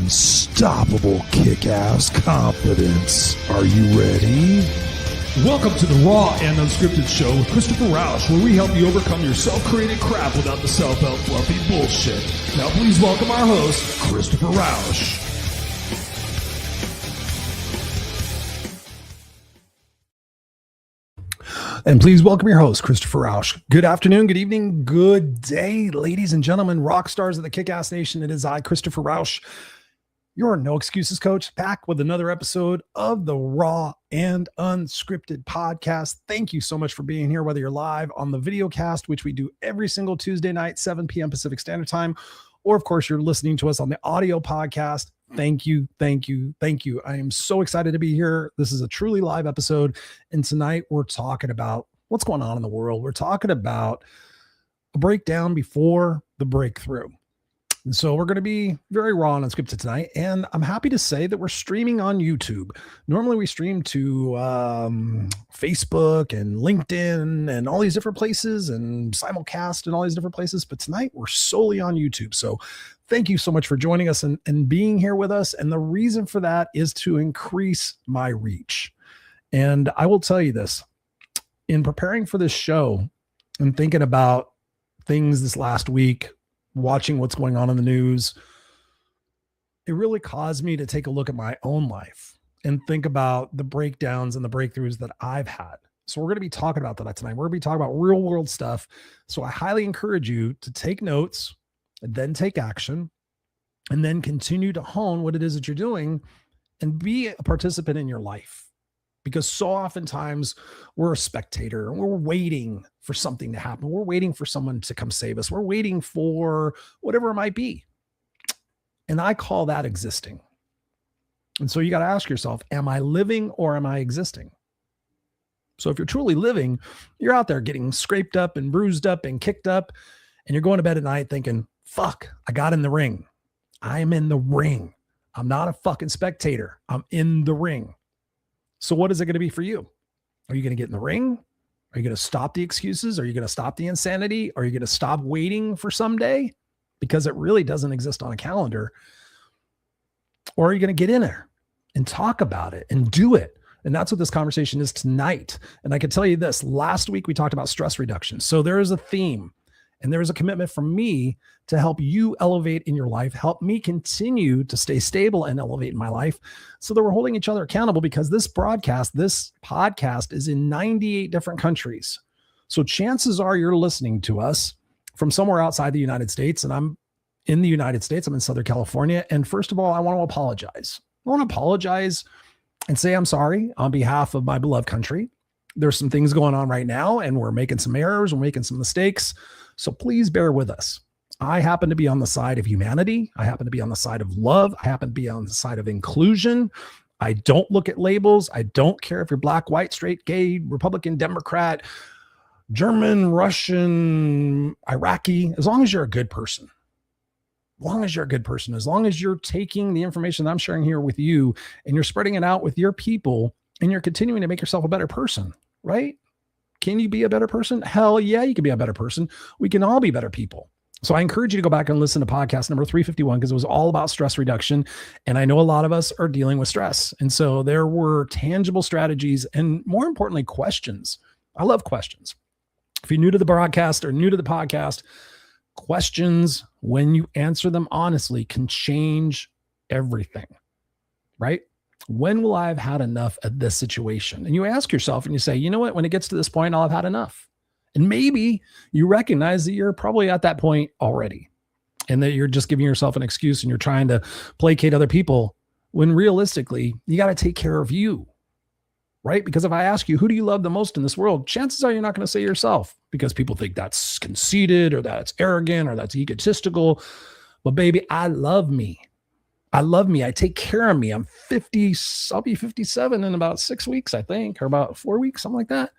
unstoppable kick-ass confidence. Are you ready? Welcome to the Raw and Unscripted show with Christopher Rausch, where we help you overcome your self-created crap without the self-help fluffy bullshit. Now please welcome our host, Christopher Rausch. And please welcome your host, Christopher Rausch. Good afternoon, good evening, good day, ladies and gentlemen, rock stars of the Kick-Ass Nation. It is I, Christopher Rausch, your No Excuses coach, back with another episode of the Raw and Unscripted podcast. Thank you so much for being here, whether you're live on the video cast, which we do every single Tuesday night, 7 p.m. Pacific Standard Time, or of course, you're listening to us on the audio podcast. Thank you, thank you, thank you. I am so excited to be here. This is a truly live episode. And tonight we're talking about what's going on in the world. We're talking about a breakdown before the breakthrough. And so we're going to be very raw and unscripted tonight. And I'm happy to say that we're streaming on YouTube. Normally we stream to Facebook and LinkedIn and all these different places and simulcast and all these different places. But tonight we're solely on YouTube. So thank you so much for joining us and being here with us. And the reason for that is to increase my reach. And I will tell you this, in preparing for this show and thinking about things this last week, watching what's going on in the news, it really caused me to take a look at my own life and think about the breakdowns and the breakthroughs that I've had. So we're going to be talking about that tonight. We're going to be talking about real world stuff. So I highly encourage you to take notes and then take action and then continue to hone what it is that you're doing and be a participant in your life. Because so oftentimes we're a spectator and we're waiting for something to happen. We're waiting for someone to come save us. We're waiting for whatever it might be. And I call that existing. And so you got to ask yourself, am I living or am I existing? So if you're truly living, you're out there getting scraped up and bruised up and kicked up, and you're going to bed at night thinking, fuck, I got in the ring. I am in the ring. I'm not a fucking spectator. I'm in the ring. So what is it going to be for you? Are you going to get in the ring? Are you going to stop the excuses? Are you going to stop the insanity? Are you going to stop waiting for someday? Because it really doesn't exist on a calendar. Or are you going to get in there and talk about it and do it? And that's what this conversation is tonight. And I can tell you this, last week we talked about stress reduction. So there is a theme and there is a commitment from me to help you elevate in your life, help me continue to stay stable and elevate in my life so that we're holding each other accountable, because this podcast is in 98 different countries. So chances are you're listening to us from somewhere outside the United States, and I'm in the United States. I'm in Southern California. And first of all, I want to apologize. I want to apologize and say I'm sorry on behalf of my beloved country. There's some things going on right now, and we're making some errors, we're making some mistakes. So please bear with us. I happen to be on the side of humanity. I happen to be on the side of love. I happen to be on the side of inclusion. I don't look at labels. I don't care if you're black, white, straight, gay, Republican, Democrat, German, Russian, Iraqi, as long as you're a good person. As long as you're a good person, as long as you're taking the information that I'm sharing here with you and you're spreading it out with your people and you're continuing to make yourself a better person, right? Can you be a better person? Hell yeah, you can be a better person. We can all be better people. So I encourage you to go back and listen to podcast number 351, because it was all about stress reduction. And I know a lot of us are dealing with stress. And so there were tangible strategies and, more importantly, questions. I love questions. If you're new to the broadcast or new to the podcast, questions, when you answer them honestly, can change everything, right? When will I have had enough of this situation? And you ask yourself and you say, you know what, when it gets to this point, I'll have had enough. And maybe you recognize that you're probably at that point already and that you're just giving yourself an excuse and you're trying to placate other people, when realistically, you got to take care of you, right? Because if I ask you, who do you love the most in this world? Chances are you're not going to say yourself, because people think that's conceited or that's arrogant or that's egotistical. But baby, I love me. I love me. I take care of me. I'm 50. I'll be 57 in about 6 weeks, I think, or about 4 weeks, something like that.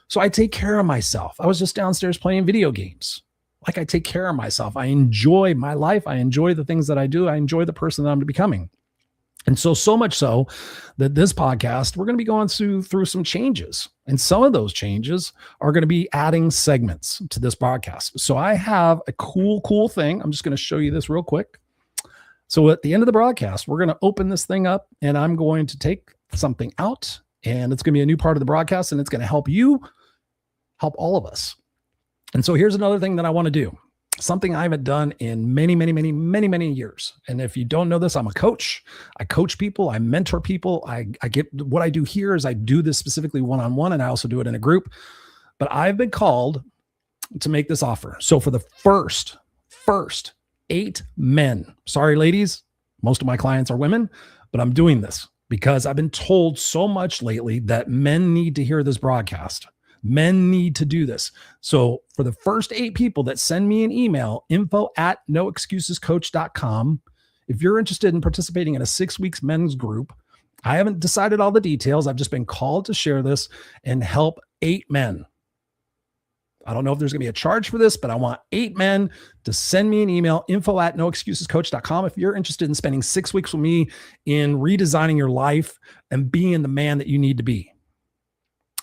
So I take care of myself. I was just downstairs playing video games. Like, I take care of myself. I enjoy my life. I enjoy the things that I do. I enjoy the person that I'm becoming. And so much so that this podcast, we're going to be going through some changes. And some of those changes are going to be adding segments to this podcast. So I have a cool thing. I'm just going to show you this real quick. So at the end of the broadcast, we're going to open this thing up and I'm going to take something out, and it's going to be a new part of the broadcast, and it's going to help you, help all of us. And so here's another thing that I want to do. Something I haven't done in many years. And if you don't know this, I'm a coach. I coach people. I mentor people. I get what I do here is I do this specifically one-on-one, and I also do it in a group. But I've been called to make this offer. So for the first 8 men, sorry, ladies, most of my clients are women, but I'm doing this because I've been told so much lately that men need to hear this broadcast. Men need to do this. So for the first 8 people that send me an email, info@noexcusescoach.com, if you're interested in participating in a 6 weeks men's group, I haven't decided all the details. I've just been called to share this and help 8 men. I don't know if there's going to be a charge for this, but I want 8 men to send me an email, info@noexcusescoach.com. If you're interested in spending 6 weeks with me in redesigning your life and being the man that you need to be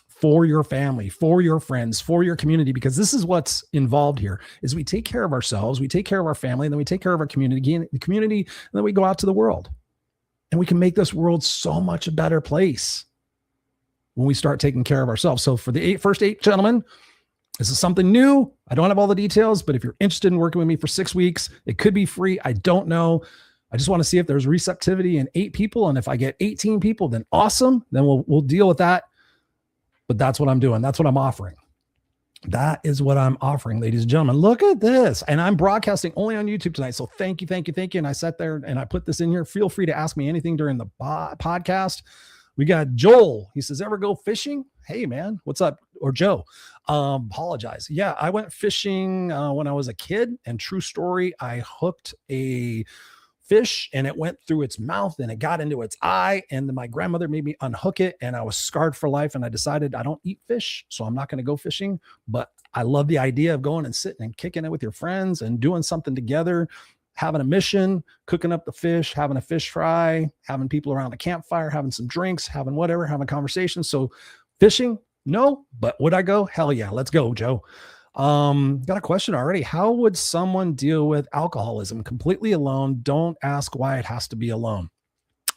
for your family, for your friends, for your community, because this is what's involved here is we take care of ourselves, we take care of our family, and then we take care of our community, and then we go out to the world. And we can make this world so much a better place when we start taking care of ourselves. So for the first 8 gentlemen, this is something new. I don't have all the details, but if you're interested in working with me for 6 weeks, it could be free. I don't know. I just want to see if there's receptivity in 8 people. And if I get 18 people, then awesome. Then we'll deal with that. But that's what I'm doing. That's what I'm offering. That is what I'm offering, ladies and gentlemen. Look at this. And I'm broadcasting only on YouTube tonight. So thank you. And I sat there and I put this in here. Feel free to ask me anything during the podcast. We got Joel. He says, ever go fishing? Hey, man, what's up? Or Joe, apologize. Yeah, I went fishing when I was a kid, and true story, I hooked a fish and it went through its mouth and it got into its eye, and then my grandmother made me unhook it, and I was scarred for life, and I decided I don't eat fish, so I'm not going to go fishing. But I love the idea of going and sitting and kicking it with your friends and doing something together, having a mission, cooking up the fish, having a fish fry, having people around a campfire, having some drinks, having whatever, having conversations. So fishing, no, but would I go? Hell yeah. Let's go, Joe. Got a question already. How would someone deal with alcoholism completely alone? Don't ask why it has to be alone.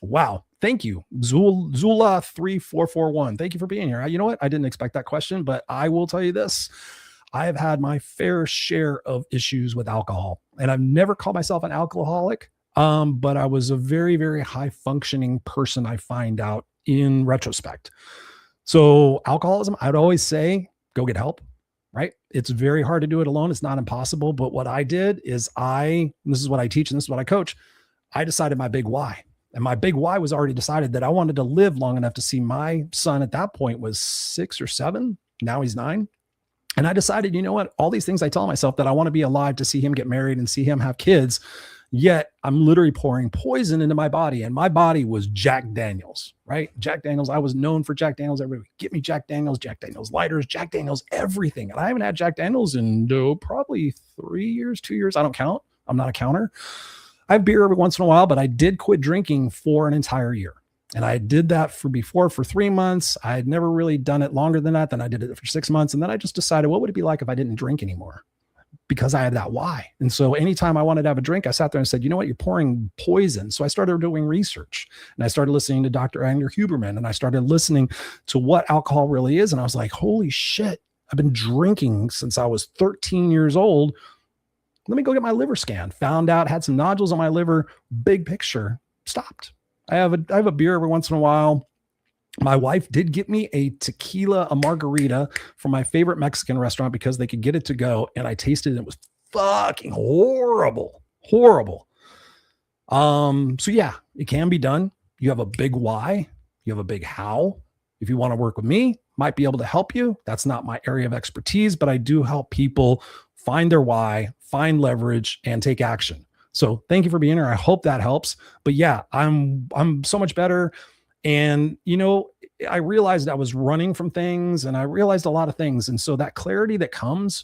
Wow. Thank you. Zula3441. Thank you for being here. You know what? I didn't expect that question, but I will tell you this. I have had my fair share of issues with alcohol, and I've never called myself an alcoholic. But I was a very, very high functioning person, I find out in retrospect. So alcoholism, I'd always say, go get help, right? It's very hard to do it alone. It's not impossible. But what I did is and this is what I teach and this is what I coach. I decided my big why. And my big why was already decided that I wanted to live long enough to see my son at that point was 6 or 7. Now he's 9. And I decided, you know what? All these things I tell myself that I want to be alive to see him get married and see him have kids. Yet I'm literally pouring poison into my body, and my body was Jack Daniels, right? Jack Daniels. I was known for Jack Daniels. Everybody get me Jack Daniels lighters, Jack Daniels, everything. And I haven't had Jack Daniels in probably 3 years, 2 years. I don't count. I'm not a counter. I have beer every once in a while, but I did quit drinking for an entire year. And I did that for 3 months. I had never really done it longer than that. Then I did it for 6 months. And then I just decided, what would it be like if I didn't drink anymore? Because I had that why. And so anytime I wanted to have a drink, I sat there and said, you know what, you're pouring poison. So I started doing research, and I started listening to Dr. Anger Huberman, and I started listening to what alcohol really is. And I was like, holy shit, I've been drinking since I was 13 years old. Let me go get my liver scan. Found out, had some nodules on my liver, big picture, stopped. I have a beer every once in a while. My wife did get me a margarita from my favorite Mexican restaurant because they could get it to go. And I tasted it. It was fucking horrible. So yeah, it can be done. You have a big why. You have a big how. If you want to work with me, might be able to help you. That's not my area of expertise, but I do help people find their why, find leverage, and take action. So thank you for being here. I hope that helps. But yeah, I'm so much better. And, you know, I realized I was running from things, and I realized a lot of things. And so that clarity that comes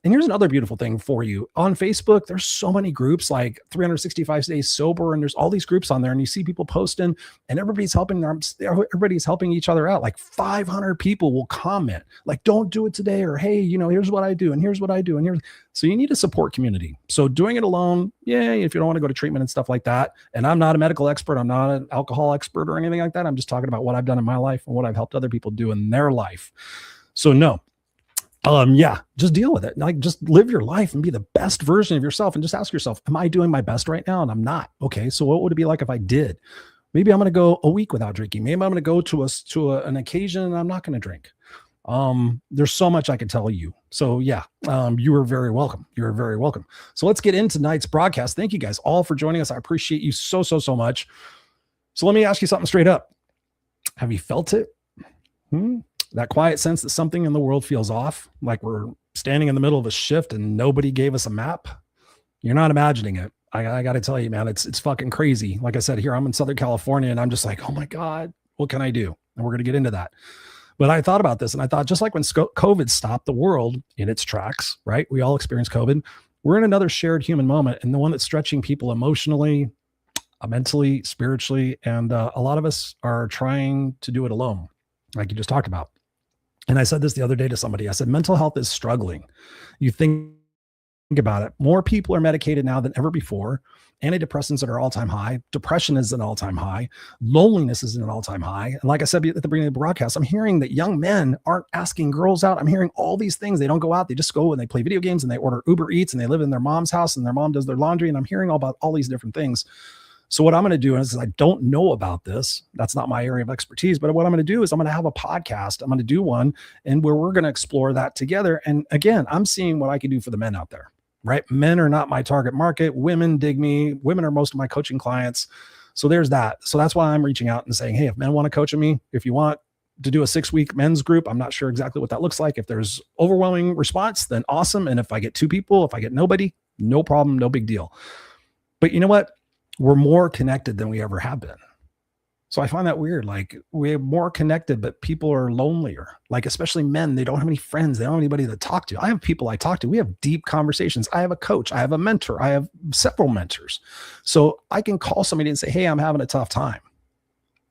And here's another beautiful thing for you. On Facebook, there's so many groups like 365 Days Sober, and there's all these groups on there, and you see people posting, and everybody's helping each other out. Like 500 people will comment, like, don't do it today, or hey, here's what I do, and here's what I do, and here's. So you need a support community. So doing it alone, yeah, if you don't want to go to treatment and stuff like that. And I'm not a medical expert, I'm not an alcohol expert or anything like that. I'm just talking about what I've done in my life and what I've helped other people do in their life. So no. Just deal with it. Like, just live your life and be the best version of yourself, and just ask yourself, am I doing my best right now? And I'm not. Okay. So what would it be like if I did? Maybe I'm going to go a week without drinking. Maybe I'm going to go to an occasion and I'm not going to drink. There's so much I could tell you. So you are very welcome. You're very welcome. So let's get into tonight's broadcast. Thank you guys all for joining us. I appreciate you so much. So let me ask you something straight up. Have you felt it? That quiet sense that something in the world feels off, like we're standing in the middle of a shift and nobody gave us a map. You're not imagining it. I got to tell you, man, it's fucking crazy. Like I said, here I'm in Southern California, and I'm just like, oh my God, what can I do? And we're going to get into that. But I thought about this, and I thought, just like when COVID stopped the world in its tracks, right? We all experienced COVID. We're in another shared human moment, and the one that's stretching people emotionally, mentally, spiritually. And a lot of us are trying to do it alone, like you just talked about. And I said this the other day to somebody. I said, mental health is struggling. You think about it. More people are medicated now than ever before. Antidepressants are at an all-time high. Depression is an all-time high. Loneliness is an all-time high. And like I said at the beginning of the broadcast, I'm hearing that young men aren't asking girls out. I'm hearing all these things. They don't go out. They just go and they play video games and they order Uber Eats and they live in their mom's house and their mom does their laundry. And I'm hearing all about all these different things. So what I'm going to do is, I don't know about this. That's not my area of expertise. But what I'm going to do is I'm going to have a podcast. I'm going to do one, and where we're going to explore that together. And again, I'm seeing what I can do for the men out there, right? Men are not my target market. Women dig me. Women are most of my coaching clients. So there's that. So that's why I'm reaching out and saying, hey, if men want to coach with me, if you want to do a 6-week men's group, I'm not sure exactly what that looks like. If there's overwhelming response, then awesome. And if I get 2 people, if I get nobody, no problem, no big deal. But you know what? We're more connected than we ever have been. So I find that weird. Like, we're more connected, but people are lonelier. Like, especially men, they don't have any friends. They don't have anybody to talk to. I have people I talk to. We have deep conversations. I have a coach. I have a mentor. I have several mentors. So I can call somebody and say, hey, I'm having a tough time.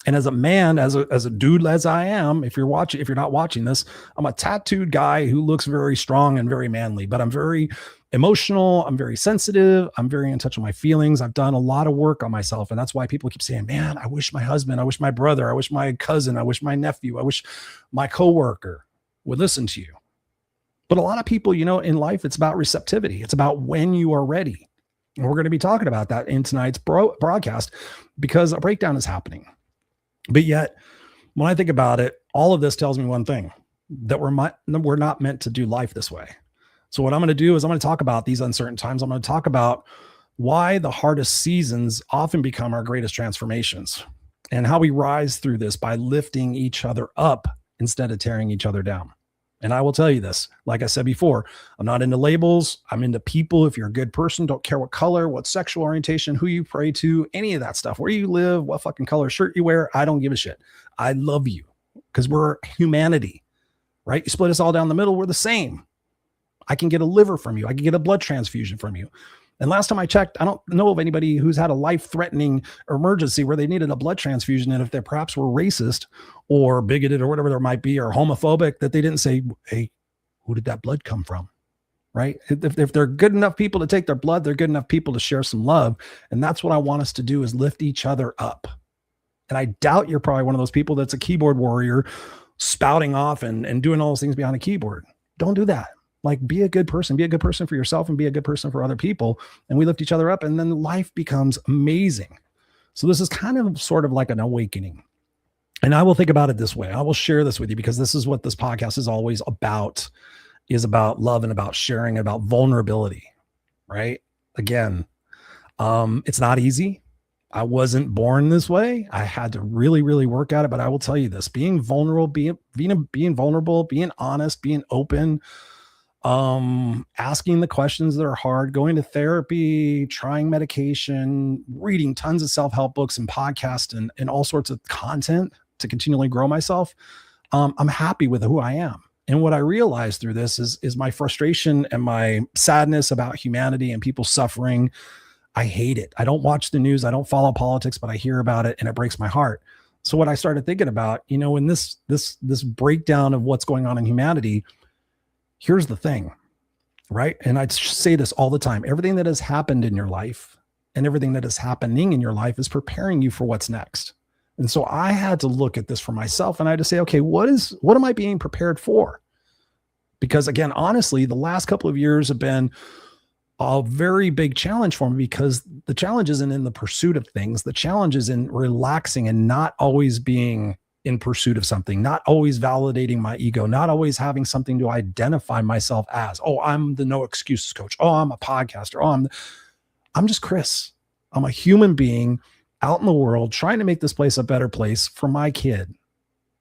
And as a man, as a dude, as I am, if you're not watching this, I'm a tattooed guy who looks very strong and very manly, but I'm very emotional. I'm very sensitive. I'm very in touch with my feelings. I've done a lot of work on myself. And that's why people keep saying, man, I wish my husband, I wish my brother, I wish my cousin, I wish my nephew, I wish my coworker would listen to you. But a lot of people, in life, it's about receptivity. It's about when you are ready. And we're going to be talking about that in tonight's broadcast, because a breakdown is happening. But yet, when I think about it, all of this tells me one thing, that we're not meant to do life this way. So what I'm going to do is I'm going to talk about these uncertain times. I'm going to talk about why the hardest seasons often become our greatest transformations, and how we rise through this by lifting each other up instead of tearing each other down. And I will tell you this, like I said before, I'm not into labels. I'm into people. If you're a good person, don't care what color, what sexual orientation, who you pray to, any of that stuff, where you live, what fucking color shirt you wear. I don't give a shit. I love you because we're humanity, right? You split us all down the middle. We're the same. I can get a liver from you. I can get a blood transfusion from you. And last time I checked, I don't know of anybody who's had a life-threatening emergency where they needed a blood transfusion. And if they perhaps were racist or bigoted or whatever there might be, or homophobic, that they didn't say, hey, who did that blood come from? Right? If they're good enough people to take their blood, they're good enough people to share some love. And that's what I want us to do, is lift each other up. And I doubt you're probably one of those people that's a keyboard warrior spouting off and doing all those things behind a keyboard. Don't do that. Like, be a good person for yourself, and be a good person for other people. And we lift each other up, and then life becomes amazing. So this is kind of sort of like an awakening. And I will think about it this way. I will share this with you, because this is what this podcast is always about, is about love and about sharing, about vulnerability, right? Again, it's not easy. I wasn't born this way. I had to really, really work at it. But I will tell you this, being vulnerable, being vulnerable, being honest, being open, asking the questions that are hard, going to therapy, trying medication, reading tons of self-help books and podcasts and all sorts of content to continually grow myself. I'm happy with who I am. And what I realized through this is my frustration and my sadness about humanity and people suffering. I hate it. I don't watch the news. I don't follow politics, but I hear about it and it breaks my heart. So what I started thinking about, in this breakdown of what's going on in humanity, here's the thing, right? And I say this all the time. Everything that has happened in your life and everything that is happening in your life is preparing you for what's next. And so I had to look at this for myself, and I had to say, okay, what am I being prepared for? Because again, honestly, the last couple of years have been a very big challenge for me, because the challenge isn't in the pursuit of things. The challenge is in relaxing and not always being in pursuit of something, not always validating my ego, not always having something to identify myself as. Oh, I'm the no excuses coach. Oh, I'm a podcaster. Oh, I'm just Chris. I'm a human being out in the world trying to make this place a better place for my kid.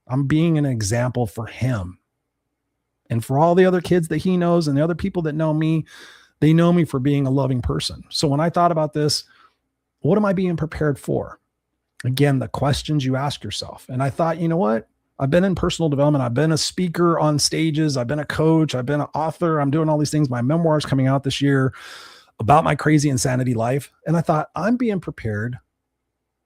I'm being an example for him and for all the other kids that he knows and the other people that know me. They know me for being a loving person. So when I thought about this, what am I being prepared for? Again, the questions you ask yourself. And I thought, you know what? I've been in personal development. I've been a speaker on stages. I've been a coach. I've been an author. I'm doing all these things. My memoir is coming out this year about my crazy insanity life. And I thought, I'm being prepared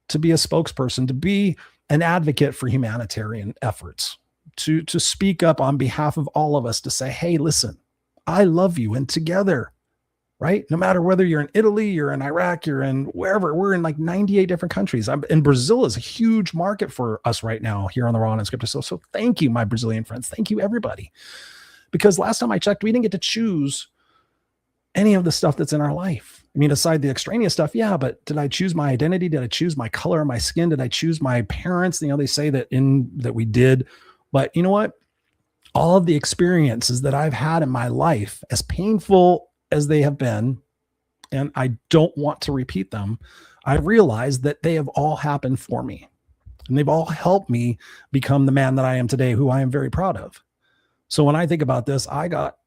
to be a spokesperson, to be an advocate for humanitarian efforts, to speak up on behalf of all of us, to say, hey, listen, I love you. And together, right? No matter whether you're in Italy, you're in Iraq, you're in wherever, we're in like 98 different countries. And Brazil is a huge market for us right now here on the Raw Unscripted. So thank you, my Brazilian friends. Thank you, everybody. Because last time I checked, we didn't get to choose any of the stuff that's in our life. I mean, aside the extraneous stuff, yeah, but did I choose my identity? Did I choose my color of my skin? Did I choose my parents? They say that we did, but you know what? All of the experiences that I've had in my life, as painful as they have been, and I don't want to repeat them, I realized that they have all happened for me, and they've all helped me become the man that I am today, who I am very proud of. So when I think about this, I got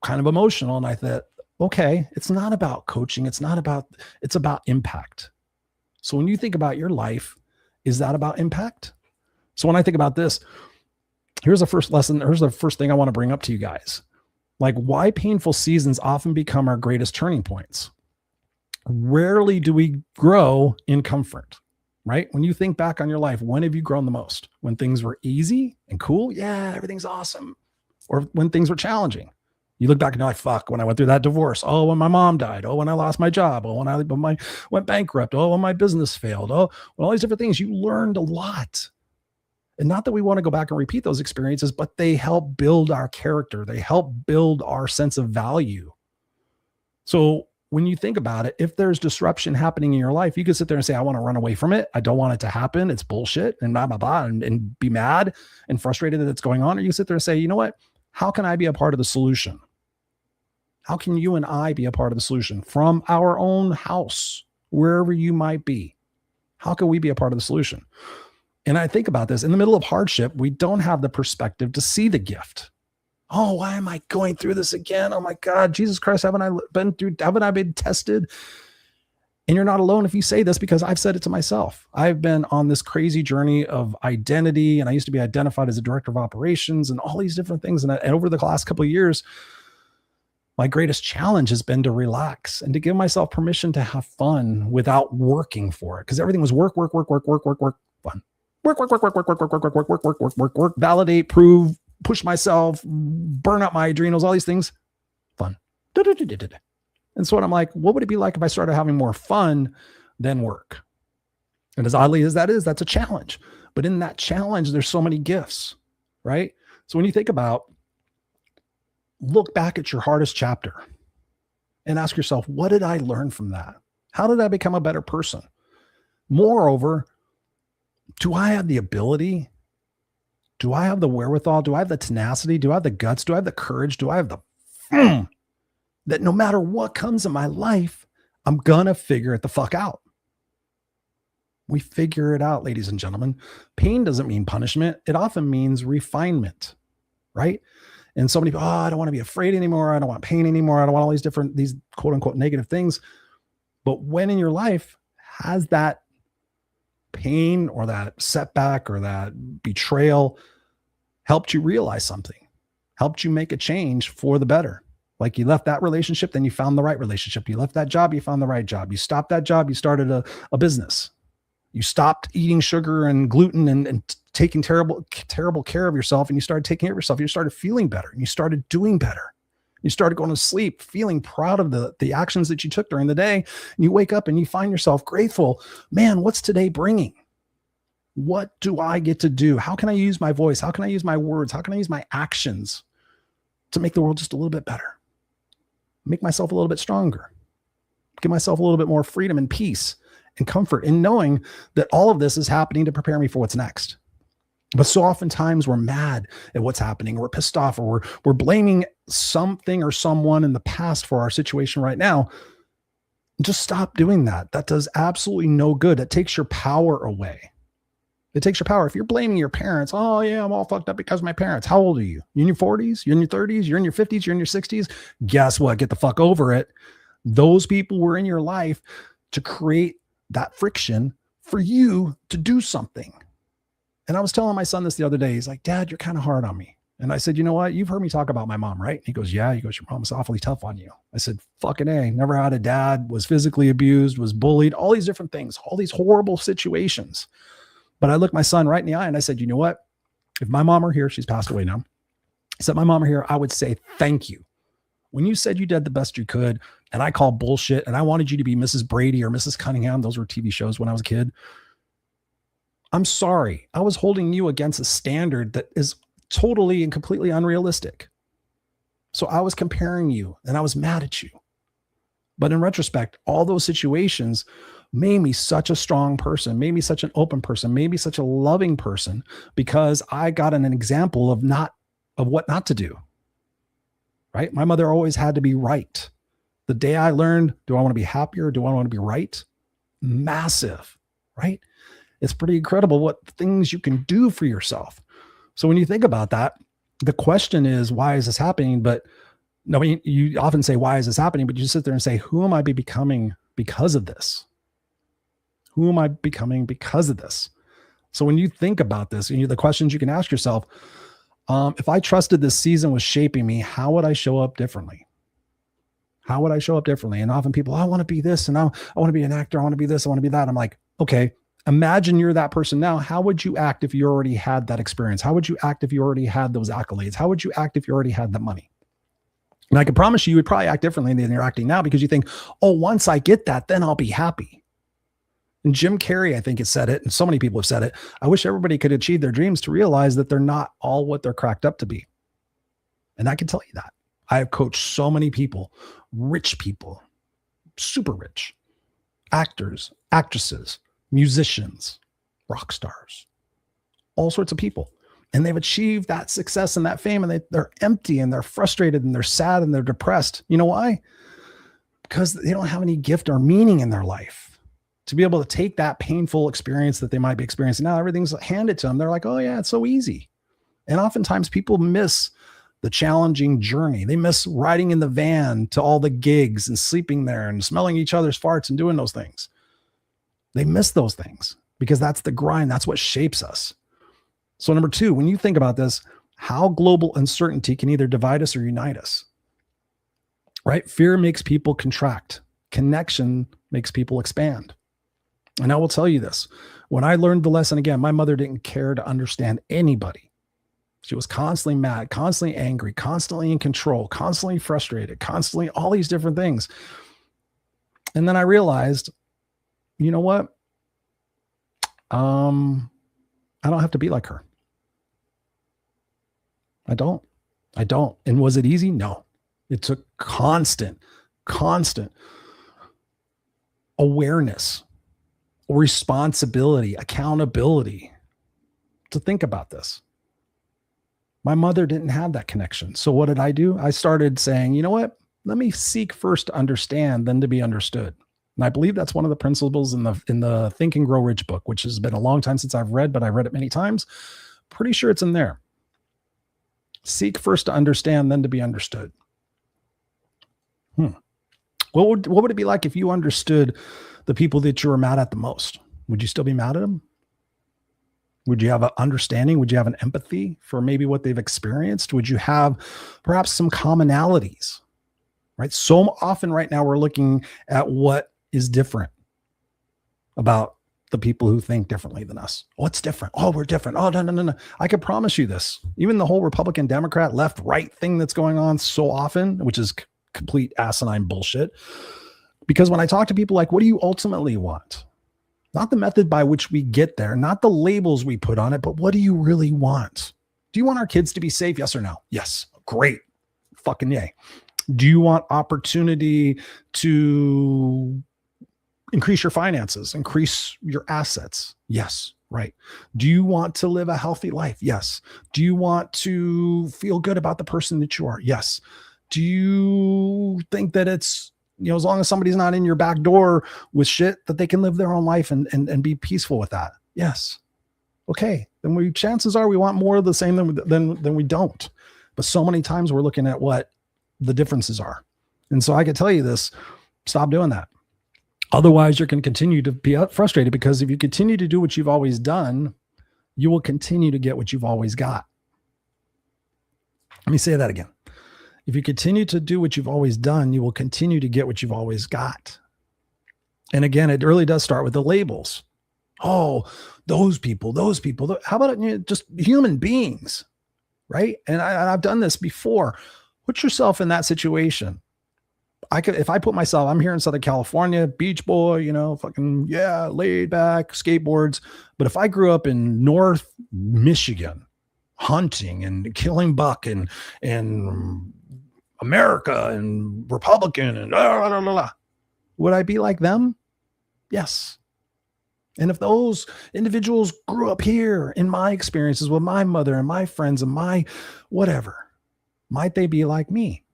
kind of emotional, and I thought, okay, it's not about coaching. It's about impact. So when you think about your life, is that about impact? So when I think about this, here's the first lesson. Here's the first thing I want to bring up to you guys. Like, why painful seasons often become our greatest turning points. Rarely do we grow in comfort, right? When you think back on your life, when have you grown the most? When things were easy and cool? Yeah, everything's awesome. Or when things were challenging. You look back and you're like, fuck, when I went through that divorce. Oh, when my mom died. Oh, when I lost my job. Oh, when I went bankrupt. Oh, when my business failed. Oh, when all these different things, you learned a lot. And not that we want to go back and repeat those experiences, but they help build our character. They help build our sense of value. So when you think about it, if there's disruption happening in your life, you can sit there and say, I want to run away from it. I don't want it to happen. It's bullshit and blah, blah, blah, and be mad and frustrated that it's going on. Or you sit there and say, you know what? How can I be a part of the solution? How can you and I be a part of the solution from our own house, wherever you might be? How can we be a part of the solution? And I think about this in the middle of hardship, we don't have the perspective to see the gift. Oh, why am I going through this again? Oh my God, Jesus Christ, haven't I been tested? And you're not alone if you say this, because I've said it to myself. I've been on this crazy journey of identity, and I used to be identified as a director of operations and all these different things. And over the last couple of years, my greatest challenge has been to relax and to give myself permission to have fun without working for it. Because everything was work, fun. Work, validate, prove, push myself, burn out my adrenals, all these things, fun. And so I'm like, what would it be like if I started having more fun than work? And as oddly as that is, that's a challenge. But in that challenge, there's so many gifts, right? So when you think about, look back at your hardest chapter and ask yourself, what did I learn from that? How did I become a better person? Moreover, do I have the ability? Do I have the wherewithal? Do I have the tenacity? Do I have the guts? Do I have the courage? Do I have the that no matter what comes in my life, I'm going to figure it the fuck out? We figure it out, ladies and gentlemen. Pain doesn't mean punishment. It often means refinement, right? And so many people, I don't want to be afraid anymore. I don't want pain anymore. I don't want all these quote unquote negative things. But when in your life has that pain or that setback or that betrayal helped you realize something? helped you make a change for the better. Like you left that relationship, then you found the right relationship. You left that job, you found the right job. You stopped that job, you started a business. You stopped eating sugar and gluten and taking terrible care of yourself, and you started taking care of yourself. You started feeling better, and you started doing better. You started going to sleep, feeling proud of the actions that you took during the day. And you wake up and you find yourself grateful. Man, what's today bringing? What do I get to do? How can I use my voice? How can I use my words? How can I use my actions to make the world just a little bit better? Make myself a little bit stronger. Give myself a little bit more freedom and peace and comfort in knowing that all of this is happening to prepare me for what's next. But so oftentimes we're mad at what's happening. We're pissed off, or we're blaming something or someone in the past for our situation right now. Just stop doing that. That does absolutely no good. It takes your power away. It takes your power. If you're blaming your parents, oh yeah, I'm all fucked up because of my parents. How old are you? You're in your 40s? You're in your 30s? You're in your 50s? You're in your 60s? Guess what? Get the fuck over it. Those people were in your life to create that friction for you to do something. And I was telling my son this the other day. He's like, Dad, you're kind of hard on me. And I said, you know what? You've heard me talk about my mom, right? And he goes, yeah. He goes, your mom's awfully tough on you. I said, fucking A, never had a dad, was physically abused, was bullied, all these different things, all these horrible situations. But I looked my son right in the eye and I said, you know what? If my mom were here, she's passed away now. I said, my mom were here, I would say, thank you. When you said you did the best you could, and I called bullshit, and I wanted you to be Mrs. Brady or Mrs. Cunningham, those were TV shows when I was a kid. I'm sorry. I was holding you against a standard that is totally and completely unrealistic. So I was comparing you and I was mad at you. But in retrospect, all those situations made me such a strong person, made me such an open person, made me such a loving person, because I got an example of what not to do. Right? My mother always had to be right. The day I learned, do I want to be happier? Do I want to be right? Massive, right? It's pretty incredible what things you can do for yourself. So when you think about that, the question is, why is this happening? But no, you often say, why is this happening? But you sit there and say, who am I becoming because of this? Who am I becoming because of this? So when you think about this, the questions you can ask yourself, if I trusted this season was shaping me, how would I show up differently? How would I show up differently? And often people, I want to be this, and I want to be an actor. I want to be this. I want to be that. I'm like, okay, imagine you're that person now. How would you act if you already had that experience? How would you act if you already had those accolades? How would you act if you already had that money? And I can promise you would probably act differently than you're acting now, because you think, oh, once I get that, then I'll be happy. And Jim Carrey, I think, has said it, and so many people have said it. I wish everybody could achieve their dreams to realize that they're not all what they're cracked up to be. And I can tell you that. I have coached so many people, rich people, super rich, actors, actresses, musicians, rock stars, all sorts of people. And they've achieved that success and that fame, and they're empty and they're frustrated and they're sad and they're depressed. You know why? Because they don't have any gift or meaning in their life to be able to take that painful experience that they might be experiencing. Now everything's handed to them. They're like, oh yeah, it's so easy. And oftentimes people miss the challenging journey. They miss riding in the van to all the gigs and sleeping there and smelling each other's farts and doing those things. They miss those things because that's the grind. That's what shapes us. So number two, when you think about this, how global uncertainty can either divide us or unite us, right? Fear makes people contract. Connection makes people expand. And I will tell you this, when I learned the lesson again, my mother didn't care to understand anybody. She was constantly mad, constantly angry, constantly in control, constantly frustrated, constantly all these different things. And then I realized, you know what? I don't have to be like her. I don't. And was it easy? No. It took constant awareness, responsibility, accountability to think about this. My mother didn't have that connection. So what did I do? I started saying, you know what? Let me seek first to understand, then to be understood. And I believe that's one of the principles in the Think and Grow Rich book, which has been a long time since I've read, but I've read it many times. Pretty sure it's in there. Seek first to understand, then to be understood. What would it be like if you understood the people that you were mad at the most? Would you still be mad at them? Would you have an understanding? Would you have an empathy for maybe what they've experienced? Would you have perhaps some commonalities, right? So often right now we're looking at what is different about the people who think differently than us. What's different? Oh, we're different. Oh, no. I could promise you this. Even the whole Republican, Democrat, left, right thing that's going on so often, which is complete asinine bullshit. Because when I talk to people like, what do you ultimately want? Not the method by which we get there, not the labels we put on it, but what do you really want? Do you want our kids to be safe? Yes or no? Yes. Great. Fucking yay. Do you want opportunity to increase your finances, increase your assets? Yes. Right. Do you want to live a healthy life? Yes. Do you want to feel good about the person that you are? Yes. Do you think that it's, as long as somebody's not in your back door with shit, that they can live their own life and be peaceful with that? Yes. Okay. Then chances are we want more of the same than we don't. But so many times we're looking at what the differences are. And so I can tell you this, stop doing that. Otherwise you're going to continue to be frustrated, because if you continue to do what you've always done, you will continue to get what you've always got. Let me say that again. If you continue to do what you've always done, you will continue to get what you've always got. And again, it really does start with the labels. Oh, those people. How about just human beings, right? And I've done this before. Put yourself in that situation. If I put myself, I'm here in Southern California, beach boy, fucking, yeah, laid back, skateboards. But if I grew up in North Michigan, hunting and killing buck and America and Republican and blah, blah, blah, blah, would I be like them? Yes. And if those individuals grew up here in my experiences with my mother and my friends and my whatever, might they be like me?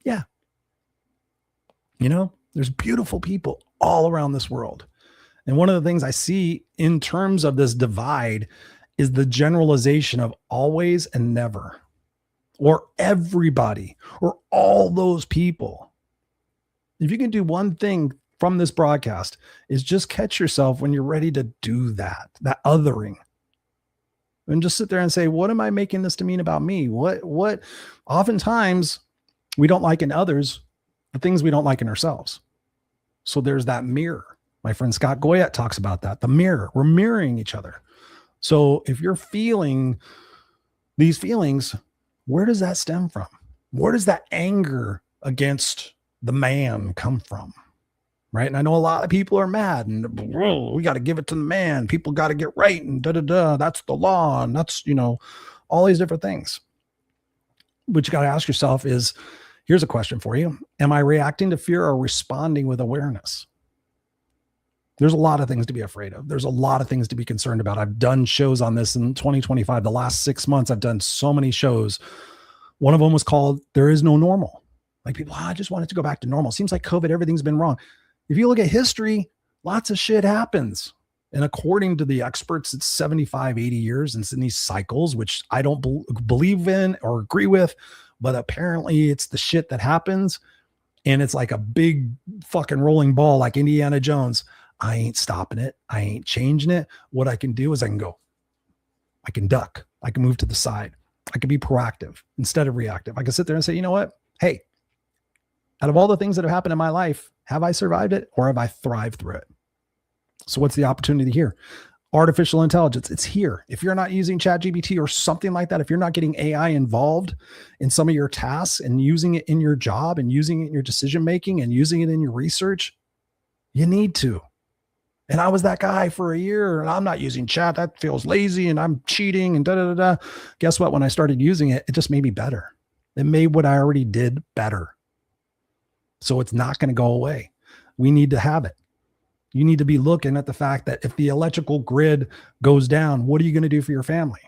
Yeah. There's beautiful people all around this world. And one of the things I see in terms of this divide is the generalization of always and never, or everybody, or all those people. If you can do one thing from this broadcast, is just catch yourself when you're ready to do that othering. And just sit there and say, what am I making this to mean about me? What oftentimes we don't like in others, the things we don't like in ourselves. So there's that mirror. My friend Scott Goyette talks about that. The mirror. We're mirroring each other. So if you're feeling these feelings, where does that stem from? Where does that anger against the man come from? Right. And I know a lot of people are mad and we got to give it to the man. People got to get right. And that's the law. And that's, all these different things. What you got to ask yourself is, here's a question for you. Am I reacting to fear or responding with awareness? There's a lot of things to be afraid of. There's a lot of things to be concerned about. I've done shows on this in 2025. The last 6 months, I've done so many shows. One of them was called There Is No Normal. Like people, I just wanted to go back to normal. Seems like COVID, everything's been wrong. If you look at history, lots of shit happens. And according to the experts, it's 75, 80 years. And it's in these cycles, which I don't believe in or agree with. But apparently it's the shit that happens. And it's like a big fucking rolling ball, like Indiana Jones. I ain't stopping it. I ain't changing it. What I can do is I can go. I can duck. I can move to the side. I can be proactive instead of reactive. I can sit there and say, you know what? Hey, out of all the things that have happened in my life, have I survived it or have I thrived through it? So what's the opportunity here? Artificial intelligence, it's here. If you're not using ChatGPT or something like that, if you're not getting AI involved in some of your tasks and using it in your job and using it in your decision-making and using it in your research, you need to. And I was that guy for a year and I'm not using chat. That feels lazy and I'm cheating and da-da-da-da. Guess what? When I started using it, it just made me better. It made what I already did better. So it's not going to go away. We need to have it. You need to be looking at the fact that if the electrical grid goes down, what are you going to do for your family?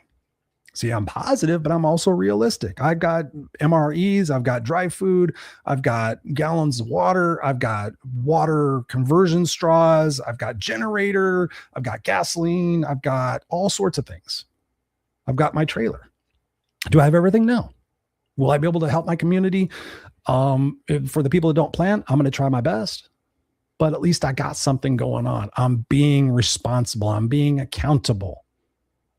See, I'm positive, but I'm also realistic. I've got MREs, I've got dry food, I've got gallons of water, I've got water conversion straws, I've got generator, I've got gasoline, I've got all sorts of things. I've got my trailer. Do I have everything? No. Will I be able to help my community? For the people that don't plan, I'm going to try my best. But at least I got something going on. I'm being responsible. I'm being accountable.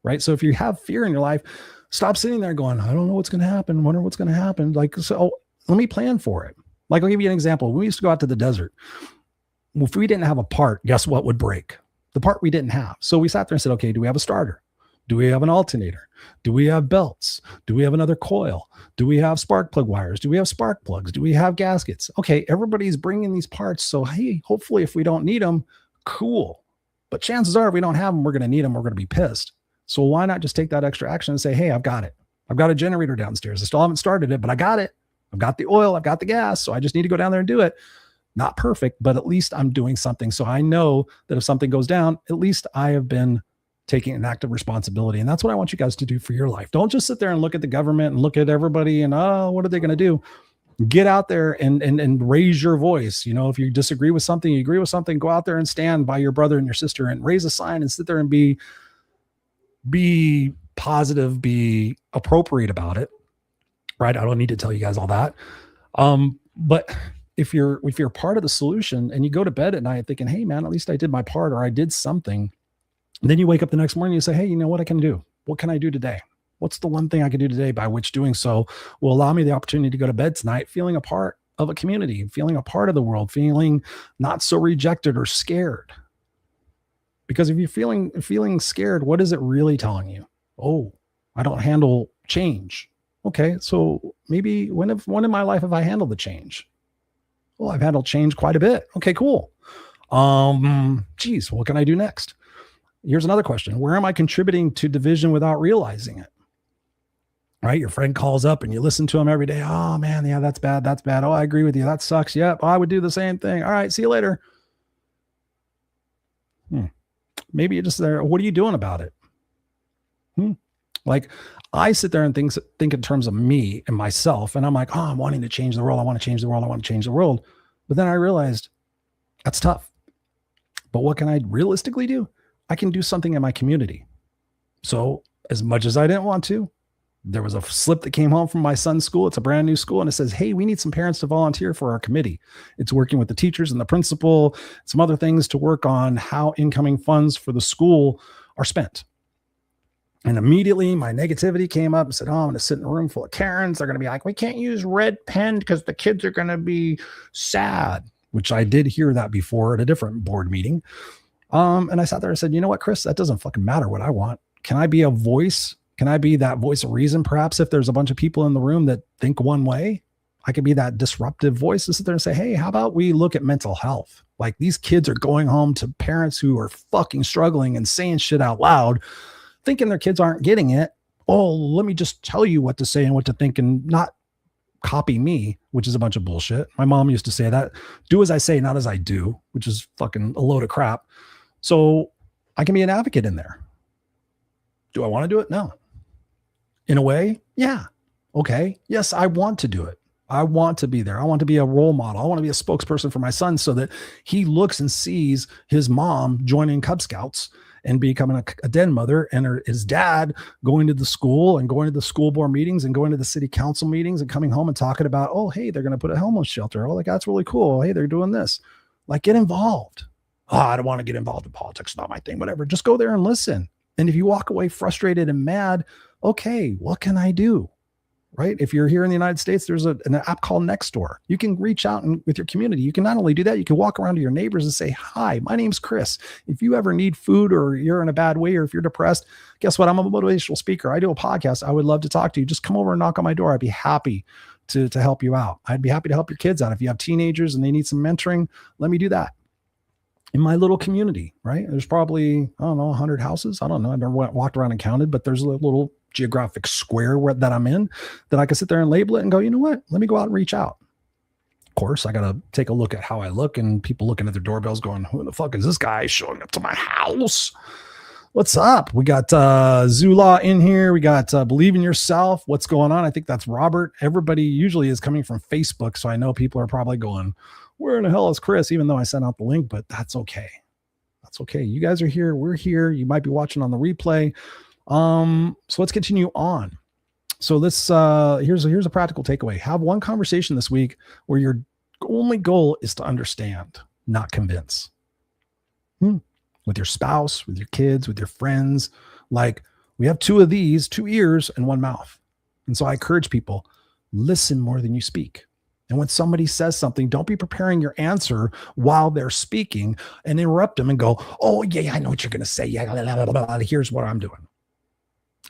right? So if you have fear in your life, stop sitting there going, I don't know what's going to happen. Wonder what's going to happen. Like, so let me plan for it. Like, I'll give you an example. We used to go out to the desert. If we didn't have a part, guess what would break? The part we didn't have. So we sat there and said, okay, do we have a starter? Do we have an alternator? Do we have belts? Do we have another coil? Do we have spark plug wires? Do we have spark plugs? Do we have gaskets? Okay, everybody's bringing these parts. So, hey, hopefully if we don't need them, cool. But chances are if we don't have them, we're going to need them. We're going to be pissed. So why not just take that extra action and say, hey, I've got it. I've got a generator downstairs. I still haven't started it, but I got it. I've got the oil. I've got the gas. So I just need to go down there and do it. Not perfect, but at least I'm doing something. So I know that if something goes down, at least I have been taking an active responsibility. And that's what I want you guys to do for your life. Don't just sit there and look at the government and look at everybody and, oh, what are they going to do? Get out there and raise your voice. You know, if you disagree with something, you agree with something, go out there and stand by your brother and your sister and raise a sign and sit there and be positive, be appropriate about it. Right. I don't need to tell you guys all that. But if you're part of the solution and you go to bed at night thinking, hey man, at least I did my part or I did something. And then you wake up the next morning and you say, hey, you know what I can do? What can I do today? What's the one thing I can do today by which doing so will allow me the opportunity to go to bed tonight feeling a part of a community, feeling a part of the world, feeling not so rejected or scared. Because if you're feeling scared, what is it really telling you? Oh, I don't handle change. Okay, so maybe when in my life have I handled the change? Well, I've handled change quite a bit. Okay, cool. Geez, what can I do next? Here's another question. Where am I contributing to division without realizing it? Right? Your friend calls up and you listen to him every day. Oh man, yeah, that's bad. That's bad. Oh, I agree with you. That sucks. Yep. I would do the same thing. All right. See you later. Maybe you're just there. What are you doing about it? Like I sit there and think in terms of me and myself. And I'm like, oh, I'm wanting to change the world. I want to change the world. I want to change the world. But then I realized that's tough. But what can I realistically do? I can do something in my community. So as much as I didn't want to, there was a slip that came home from my son's school. It's a brand new school. And it says, hey, we need some parents to volunteer for our committee. It's working with the teachers and the principal, some other things to work on how incoming funds for the school are spent. And immediately my negativity came up and said, oh, I'm going to sit in a room full of Karens. They're going to be like, we can't use red pen because the kids are going to be sad, which I did hear that before at a different board meeting. And I sat there and said, you know what, Chris, that doesn't fucking matter what I want. Can I be a voice? Can I be that voice of reason? Perhaps if there's a bunch of people in the room that think one way, I could be that disruptive voice to sit there and say, hey, how about we look at mental health? Like these kids are going home to parents who are fucking struggling and saying shit out loud, thinking their kids aren't getting it. Oh, let me just tell you what to say and what to think and not copy me, which is a bunch of bullshit. My mom used to say that, do as I say, not as I do, which is fucking a load of crap. So I can be an advocate in there. Do I want to do it? No. In a way, yeah. Okay. Yes, I want to do it. I want to be there. I want to be a role model. I want to be a spokesperson for my son so that he looks and sees his mom joining Cub Scouts and becoming a den mother and his dad going to the school and going to the school board meetings and going to the city council meetings and coming home and talking about, oh, hey, they're going to put a homeless shelter. Oh, like that's really cool. Hey, they're doing this. Like get involved. Oh, I don't want to get involved in politics. It's not my thing, whatever. Just go there and listen. And if you walk away frustrated and mad, okay, what can I do? Right? If you're here in the United States, there's an app called Nextdoor. You can reach out with your community. You can not only do that, you can walk around to your neighbors and say, hi, my name's Chris. If you ever need food or you're in a bad way, or if you're depressed, guess what? I'm a motivational speaker. I do a podcast. I would love to talk to you. Just come over and knock on my door. I'd be happy to help you out. I'd be happy to help your kids out. If you have teenagers and they need some mentoring, let me do that. In my little community, right? There's probably, I don't know, 100 houses. I don't know. I've never walked around and counted, but there's a little geographic square that I'm in that I can sit there and label it and go, you know what? Let me go out and reach out. Of course, I got to take a look at how I look and people looking at their doorbells going, who the fuck is this guy showing up to my house? What's up? We got Zula in here. We got Believe in Yourself. What's going on? I think that's Robert. Everybody usually is coming from Facebook. So I know people are probably going, where in the hell is Chris? Even though I sent out the link, but that's okay. That's okay. You guys are here. We're here. You might be watching on the replay. So let's continue on. So let's, here's a practical takeaway. Have one conversation this week where your only goal is to understand, not convince. With your spouse, with your kids, with your friends. Like, We have two of these, two ears and one mouth. And so I encourage people, listen more than you speak. And when somebody says something, don't be preparing your answer while they're speaking and interrupt them and go, oh, yeah, I know what you're going to say. Yeah, blah, blah, blah, blah. Here's what I'm doing.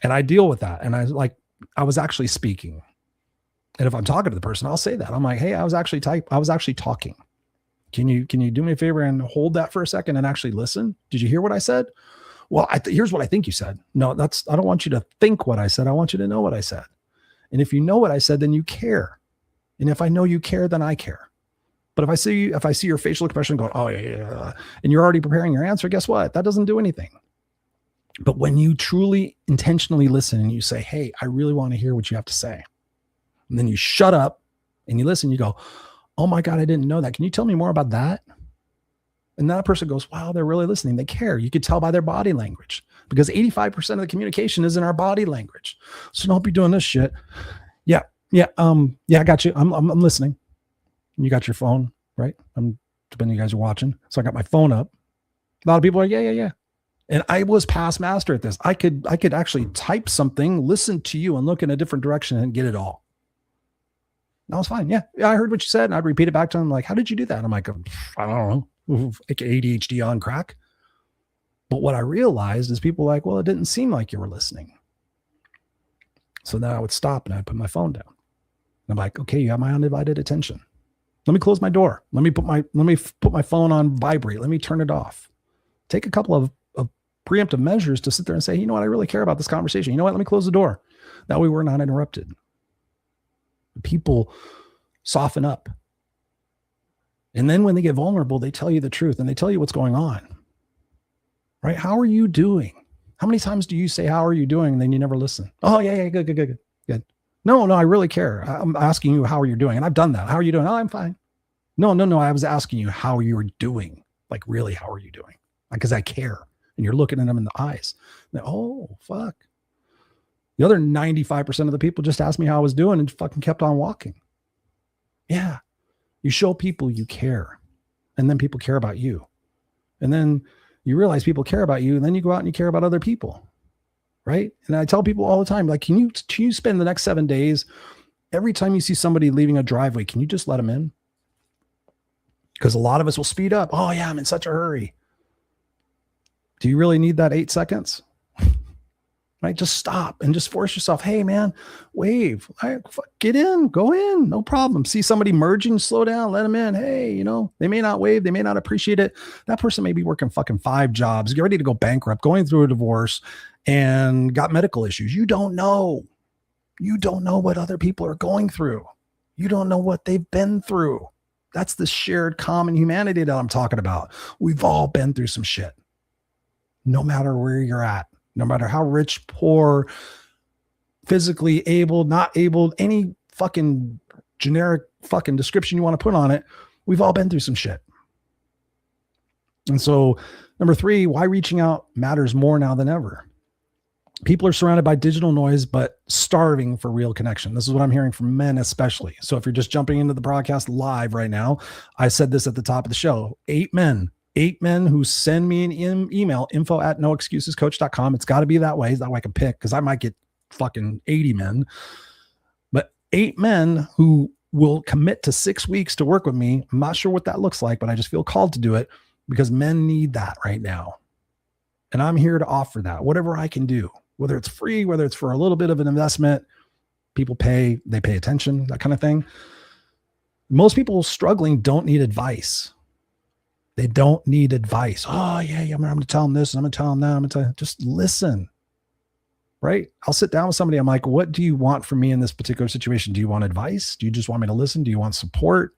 And I deal with that. And I was actually speaking. And if I'm talking to the person, I'll say that. I'm like, hey, I was actually talking. Can you do me a favor and hold that for a second and actually listen? Did you hear what I said? Well, here's what I think you said. No, I don't want you to think what I said. I want you to know what I said. And if you know what I said, then you care. And if I know you care, then I care. But if I see your facial expression going, oh yeah, and you're already preparing your answer, guess what? That doesn't do anything. But when you truly intentionally listen and you say, hey, I really want to hear what you have to say. And then you shut up and you listen, you go, oh my God, I didn't know that. Can you tell me more about that? And that person goes, wow, they're really listening. They care. You could tell by their body language because 85% of the communication is in our body language. So don't be doing this shit. Yeah, I got you. I'm listening. You got your phone, right? Depending you guys are watching. So I got my phone up. A lot of people are, yeah. And I was past master at this. I could actually type something, listen to you and look in a different direction and get it all. That was fine. Yeah, I heard what you said. And I'd repeat it back to them. Like, how did you do that? I'm like, I don't know, like ADHD on crack. But what I realized is people were like, well, it didn't seem like you were listening. So then I would stop and I'd put my phone down. I'm like, okay, you have my undivided attention. Let me close my door. Let me put my phone on vibrate. Let me turn it off. Take a couple of preemptive measures to sit there and say, you know what, I really care about this conversation. You know what, let me close the door. That way we're not interrupted. People soften up. And then when they get vulnerable, they tell you the truth and they tell you what's going on. Right? How are you doing? How many times do you say, how are you doing? And then you never listen. Oh, yeah, good. No, I really care. I'm asking you, how are you doing? And I've done that. How are you doing? Oh, I'm fine. No. I was asking you how you're doing. Like, really, how are you doing? Because I care. And you're looking at them in the eyes. And oh, fuck. The other 95% of the people just asked me how I was doing and fucking kept on walking. Yeah. You show people you care. And then people care about you. And then you realize people care about you. And then you go out and you care about other people. Right. And I tell people all the time, like, can you spend the next 7 days, every time you see somebody leaving a driveway, can you just let them in? Because a lot of us will speed up. Oh yeah, I'm in such a hurry. Do you really need that 8 seconds? Right? Just stop and just force yourself. Hey man, wave, get in, go in, no problem. See somebody merging, slow down, let them in. Hey, they may not wave. They may not appreciate it. That person may be working fucking 5 jobs, get ready to go bankrupt, going through a divorce and got medical issues. You don't know. You don't know what other people are going through. You don't know what they've been through. That's the shared common humanity that I'm talking about. We've all been through some shit. No matter where you're at, no matter how rich, poor, physically able, not able, any fucking generic fucking description you want to put on it, we've all been through some shit. And so, number 3, why reaching out matters more now than ever. People are surrounded by digital noise, but starving for real connection. This is what I'm hearing from men, especially. So if you're just jumping into the broadcast live right now, I said this at the top of the show, 8 men who send me an email, info@noexcusescoach.com. It's got to be that way. That way I can pick, because I might get fucking 80 men. But 8 men who will commit to 6 weeks to work with me. I'm not sure what that looks like, but I just feel called to do it because men need that right now. And I'm here to offer that, whatever I can do, whether it's free, whether it's for a little bit of an investment. People pay, they pay attention, that kind of thing. Most people struggling don't need advice. They don't need advice. Oh yeah, I'm going to tell them this, and I'm going to tell them that. I'm going to just listen, right? I'll sit down with somebody. I'm like, what do you want from me in this particular situation? Do you want advice? Do you just want me to listen? Do you want support?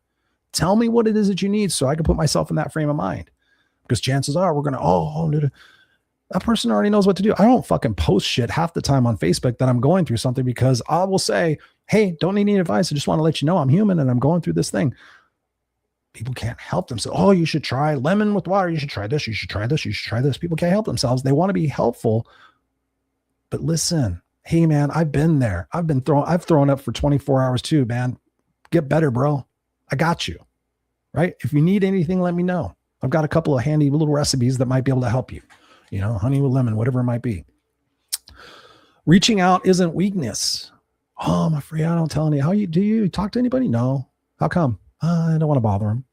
Tell me what it is that you need so I can put myself in that frame of mind. Because chances are we're going to, that person already knows what to do. I don't fucking post shit half the time on Facebook that I'm going through something, because I will say, hey, don't need any advice. I just want to let you know I'm human and I'm going through this thing. People can't help themselves. Oh, you should try lemon with water. You should try this. You should try this. You should try this. People can't help themselves. They want to be helpful, but listen, hey man, I've been there. I've thrown up for 24 hours too, man. Get better, bro. I got you. Right? If you need anything, let me know. I've got a couple of handy little recipes that might be able to help you. Honey with lemon, whatever it might be. Reaching out isn't weakness. Oh, I'm afraid I don't tell any. Do you talk to anybody? No. How come? I don't want to bother them.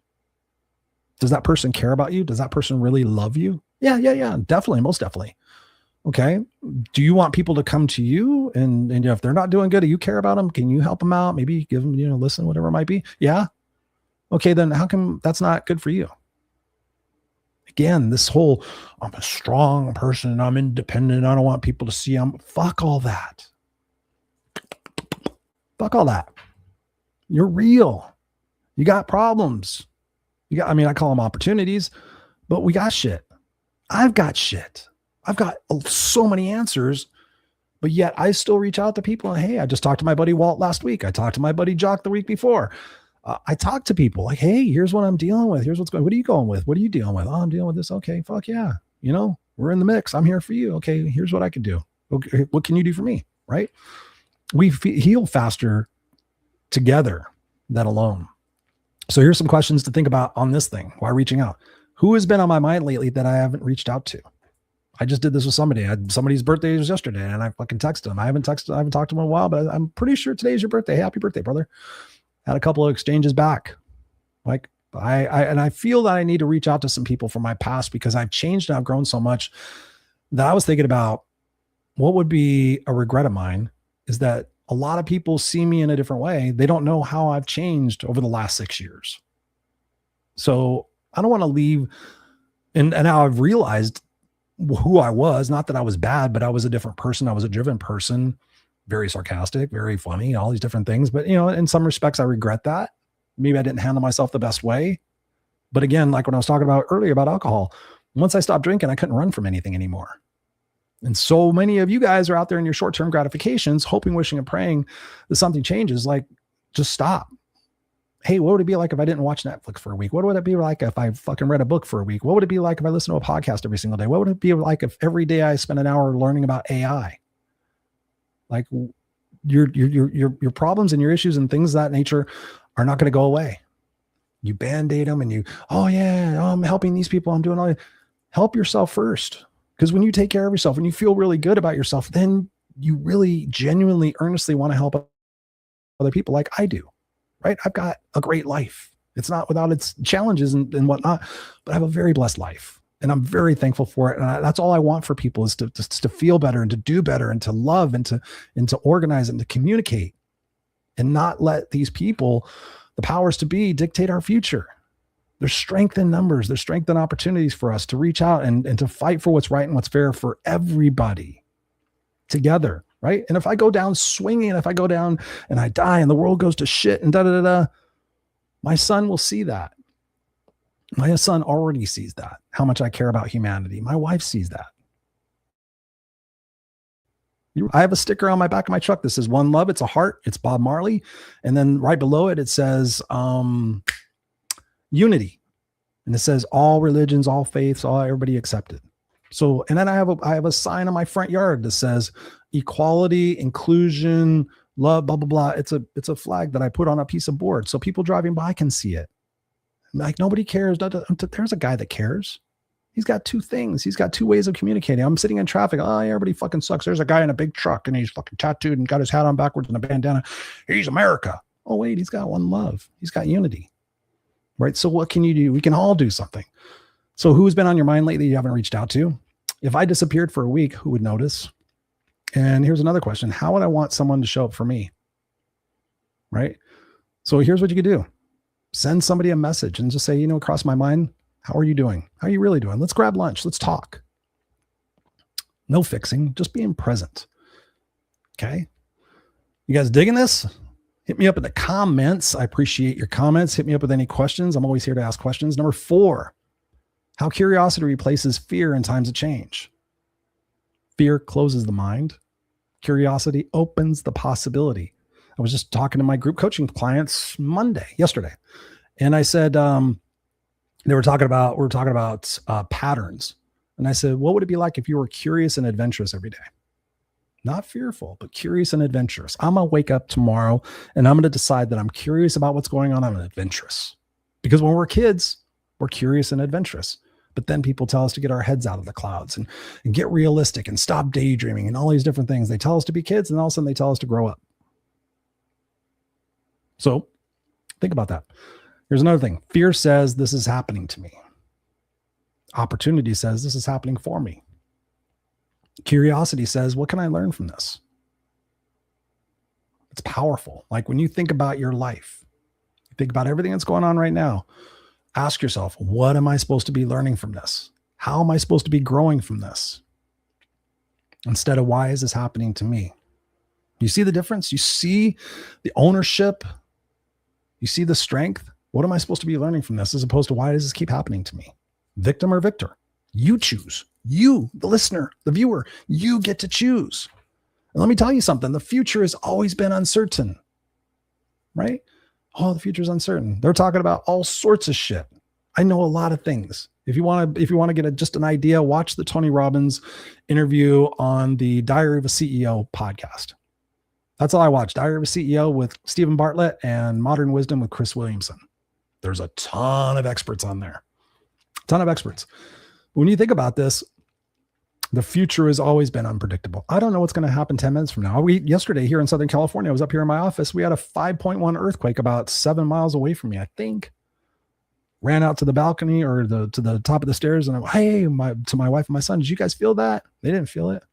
Does that person care about you? Does that person really love you? Yeah. Definitely. Most definitely. Okay. Do you want people to come to you and if they're not doing good, do you care about them? Can you help them out? Maybe give them, listen, whatever it might be. Yeah. Okay. Then how come that's not good for you? Again, this whole, I'm a strong person. I'm independent. I don't want people to see I'm fuck all that. Fuck all that. You're real. You got problems. I call them opportunities, but we got shit. I've got shit. I've got so many answers, but yet I still reach out to people. And hey, I just talked to my buddy Walt last week. I talked to my buddy Jock the week before. I talk to people like, hey, here's what I'm dealing with. Here's what's going. What are you going with? What are you dealing with? Oh, I'm dealing with this. Okay, fuck yeah. We're in the mix. I'm here for you. Okay, here's what I can do. Okay, what can you do for me? Right? We heal faster together than alone. So here's some questions to think about on this thing while reaching out. Who has been on my mind lately that I haven't reached out to? I just did this with somebody. Somebody's birthday was yesterday, and I fucking texted them. I haven't talked to them in a while, but I'm pretty sure today's your birthday. Hey, happy birthday, brother. Had a couple of exchanges back. Like I feel that I need to reach out to some people from my past because I've changed and I've grown so much that I was thinking about what would be a regret of mine is that a lot of people see me in a different way. They don't know how I've changed over the last 6 years. So I don't want to leave. And now I've realized who I was, not that I was bad, but I was a different person. I was a driven person, very sarcastic, very funny, all these different things. But, in some respects, I regret that. Maybe I didn't handle myself the best way. But again, like when I was talking about earlier about alcohol, once I stopped drinking, I couldn't run from anything anymore. And so many of you guys are out there in your short-term gratifications, hoping, wishing, and praying that something changes. Like, just stop. Hey, what would it be like if I didn't watch Netflix for a week? What would it be like if I fucking read a book for a week? What would it be like if I listened to a podcast every single day? What would it be like if every day I spent an hour learning about AI? Like, your problems and your issues and things of that nature are not going to go away. You band-aid them and I'm helping these people. I'm doing all that. Help yourself first. Because when you take care of yourself and you feel really good about yourself, then you really genuinely, earnestly want to help other people like I do, right? I've got a great life. It's not without its challenges and whatnot, but I have a very blessed life and I'm very thankful for it. And that's all I want for people is to feel better and to do better and to love and to organize and to communicate and not let these people, the powers to be, dictate our future. There's strength in numbers. There's strength in opportunities for us to reach out and to fight for what's right and what's fair for everybody together, right? And if I go down swinging, if I go down and I die and the world goes to shit and my son will see that. My son already sees that, how much I care about humanity. My wife sees that. I have a sticker on my back of my truck that says One Love. It's a heart. It's Bob Marley. And then right below it, it says, unity. And it says all religions, all faiths, everybody accepted. So, and then I have a sign on my front yard that says equality, inclusion, love, blah, blah, blah. It's a flag that I put on a piece of board so people driving by can see it. Like nobody cares. There's a guy that cares. He's got two things. He's got two ways of communicating. I'm sitting in traffic. Oh, everybody fucking sucks. There's a guy in a big truck and he's fucking tattooed and got his hat on backwards and a bandana. He's America. Oh, wait, he's got one love. He's got unity. Right. So what can you do? We can all do something. So who's been on your mind lately you haven't reached out to? If I disappeared for a week, who would notice? And here's another question. How would I want someone to show up for me? Right. So here's what you could do. Send somebody a message and just say, cross my mind. How are you doing? How are you really doing? Let's grab lunch. Let's talk. No fixing, just being present. Okay. You guys digging this? Hit me up in the comments. I appreciate your comments. Hit me up with any questions. I'm always here to ask questions. Number 4, how curiosity replaces fear in times of change. Fear closes the mind. Curiosity opens the possibility. I was just talking to my group coaching clients yesterday. And I said, we were talking about patterns. And I said, what would it be like if you were curious and adventurous every day? Not fearful, but curious and adventurous. I'm going to wake up tomorrow and I'm going to decide that I'm curious about what's going on. I'm adventurous. Because when we're kids, we're curious and adventurous. But then people tell us to get our heads out of the clouds and get realistic and stop daydreaming and all these different things. They tell us to be kids, and all of a sudden they tell us to grow up. So think about that. Here's another thing. Fear says this is happening to me. Opportunity says this is happening for me. Curiosity says, what can I learn from this? It's powerful. Like when you think about your life, you think about everything that's going on right now, ask yourself, what am I supposed to be learning from this? How am I supposed to be growing from this? Instead of why is this happening to me? You see the difference? You see the ownership? You see the strength? What am I supposed to be learning from this as opposed to why does this keep happening to me? Victim or victor? You choose. You, the listener, the viewer, you get to choose. And let me tell you something. The future has always been uncertain, right? Oh, the future is uncertain. They're talking about all sorts of shit. I know a lot of things. If you want to get just an idea, watch the Tony Robbins interview on the Diary of a CEO podcast. That's all I watch. Diary of a CEO with Stephen Bartlett and Modern Wisdom with Chris Williamson. There's a ton of experts on there. A ton of experts. When you think about this, the future has always been unpredictable. I don't know what's going to happen 10 minutes from now. Yesterday here in Southern California, I was up here in my office. We had a 5.1 earthquake about 7 miles away from me, I think. Ran out to the balcony or to the top of the stairs and I'm, hey, to my wife and my son, did you guys feel that? They didn't feel it.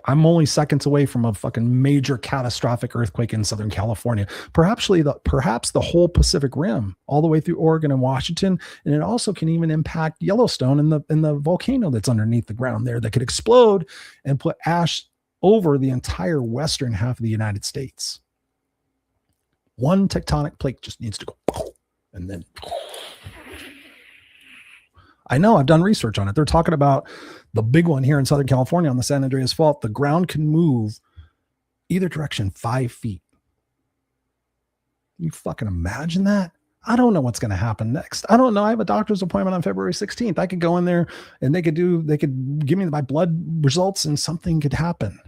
I'm only seconds away from a fucking major catastrophic earthquake in Southern California. Perhaps the whole Pacific Rim, all the way through Oregon and Washington, and it also can even impact Yellowstone and the volcano that's underneath the ground there that could explode and put ash over the entire western half of the United States. One tectonic plate just needs to go, and then I know I've done research on it. They're talking about the big one here in Southern California on the San Andreas Fault. The ground can move either direction 5 feet. You fucking imagine that? I don't know what's going to happen next. I don't know. I have a doctor's appointment on February 16th. I could go in there and they could give me my blood results and something could happen.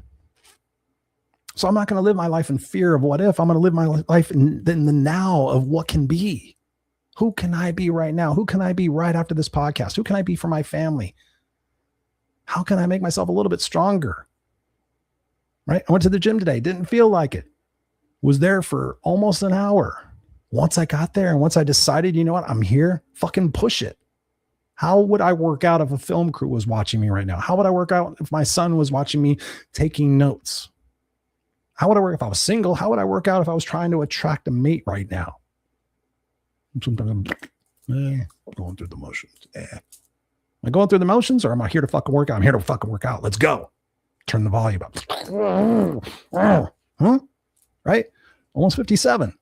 So I'm not going to live my life in fear of what if. I'm going to live my life in the now of what can be. Who can I be right now? Who can I be right after this podcast? Who can I be for my family? How can I make myself a little bit stronger? Right? I went to the gym today. Didn't feel like it. Was there for almost an hour. Once I got there and once I decided, you know what, I'm here, fucking push it. How would I work out if a film crew was watching me right now? How would I work out if my son was watching me taking notes? How would I work if I was single? How would I work out if I was trying to attract a mate right now? Sometimes I'm going through the motions. Am I going through the motions or am I here to fucking work out? I'm here to fucking work out. Let's go. Turn the volume up. Huh? Right? Almost 57.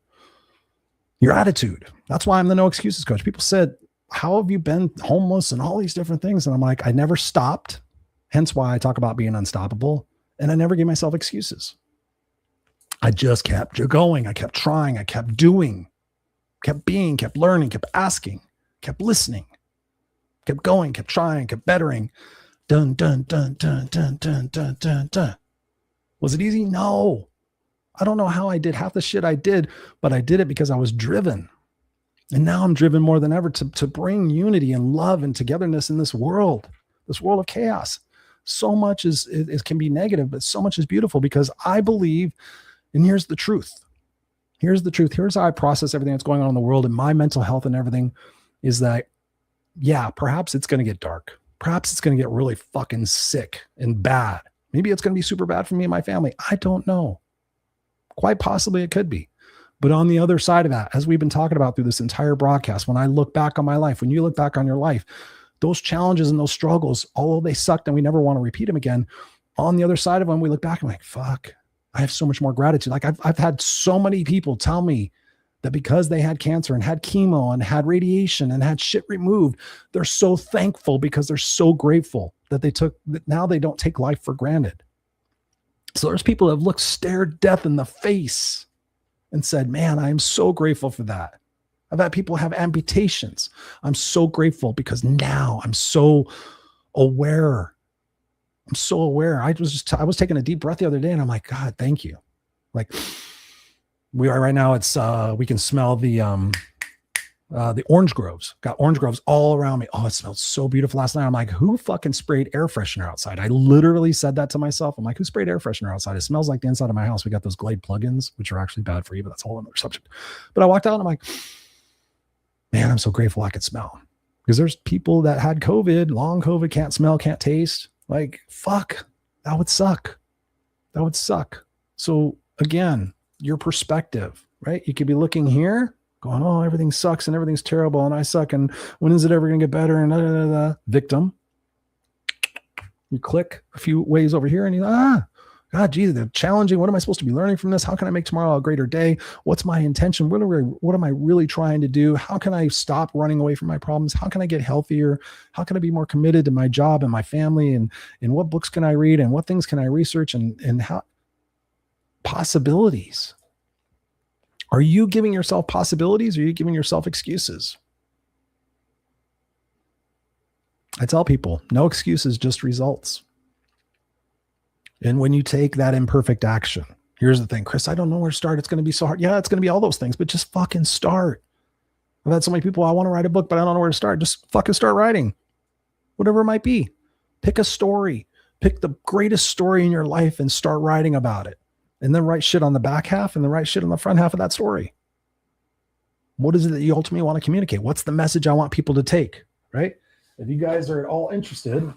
Your attitude. That's why I'm the no excuses coach. People said, how have you been homeless and all these different things? And I'm like, I never stopped. Hence why I talk about being unstoppable. And I never gave myself excuses. I just kept going. I kept trying. I kept doing, kept being, kept learning, kept asking, kept listening, kept going, kept trying, kept bettering. Dun, dun, dun, dun, dun, dun, dun, dun, dun. Was it easy? No. I don't know how I did half the shit I did, but I did it because I was driven. And now I'm driven more than ever to bring unity and love and togetherness in this world of chaos. So much is can be negative, but so much is beautiful because I believe, and here's the truth. Here's the truth. Here's how I process everything that's going on in the world and my mental health and everything is that, yeah, perhaps it's going to get dark. Perhaps it's going to get really fucking sick and bad. Maybe it's going to be super bad for me and my family. I don't know. Quite possibly it could be. But on the other side of that, as we've been talking about through this entire broadcast, when I look back on my life, when you look back on your life, those challenges and those struggles, although they sucked and we never want to repeat them again, on the other side of them, we look back and we're like, fuck, I have so much more gratitude. Like I've had so many people tell me that because they had cancer and had chemo and had radiation and had shit removed, they're so thankful because they're so grateful that now they don't take life for granted. So there's people that have stared death in the face and said, man, I am so grateful for that. I've had people have amputations. I'm so grateful because now I'm so aware. I'm so aware. I was taking a deep breath the other day and I'm like, God, thank you. Like we are right now. It's, we can smell the the orange groves. Got orange groves all around me. Oh, it smelled so beautiful last night. I'm like, who fucking sprayed air freshener outside? I literally said that to myself. I'm like, who sprayed air freshener outside? It smells like the inside of my house. We got those Glade plugins, which are actually bad for you, but that's a whole other subject. But I walked out and I'm like, man, I'm so grateful I could smell. Because there's people that had COVID, long COVID, can't smell, can't taste. Like, fuck, that would suck. That would suck. So again, your perspective, right? You could be looking here going, oh, everything sucks and everything's terrible and I suck. And when is it ever going to get better? And victim. You click a few ways over here and you, God, geez, they're challenging. What am I supposed to be learning from this? How can I make tomorrow a greater day? What's my intention? What am I really trying to do? How can I stop running away from my problems? How can I get healthier? How can I be more committed to my job and my family? And what books can I read? And what things can I research? And how possibilities. Are you giving yourself possibilities or are you giving yourself excuses? I tell people, no excuses, just results. And when you take that imperfect action, here's the thing, Chris, I don't know where to start. It's going to be so hard. Yeah, it's going to be all those things, but just fucking start. I've had so many people, I want to write a book, but I don't know where to start. Just fucking start writing, whatever it might be. Pick a story, pick the greatest story in your life and start writing about it. And then write shit on the back half and then write shit on the front half of that story. What is it that you ultimately want to communicate? What's the message I want people to take, right? If you guys are at all interested,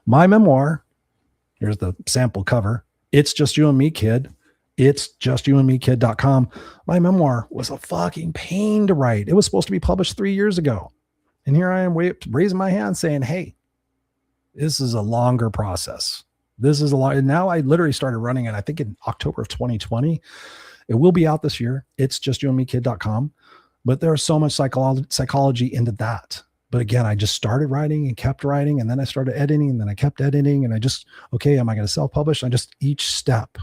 my memoir, here's the sample cover. It's Just You and Me, Kid. It's justyouandmekid.com. My memoir was a fucking pain to write. It was supposed to be published 3 years ago. And here I am raising my hand saying, hey, this is a longer process. This is a lot. And now I literally started running it, I think in October of 2020. It will be out this year. It's justyouandmekid.com. But there's so much psychology into that. But again, I just started writing and kept writing. And then I started editing and then I kept editing. And I just, okay, am I going to self-publish? Each step.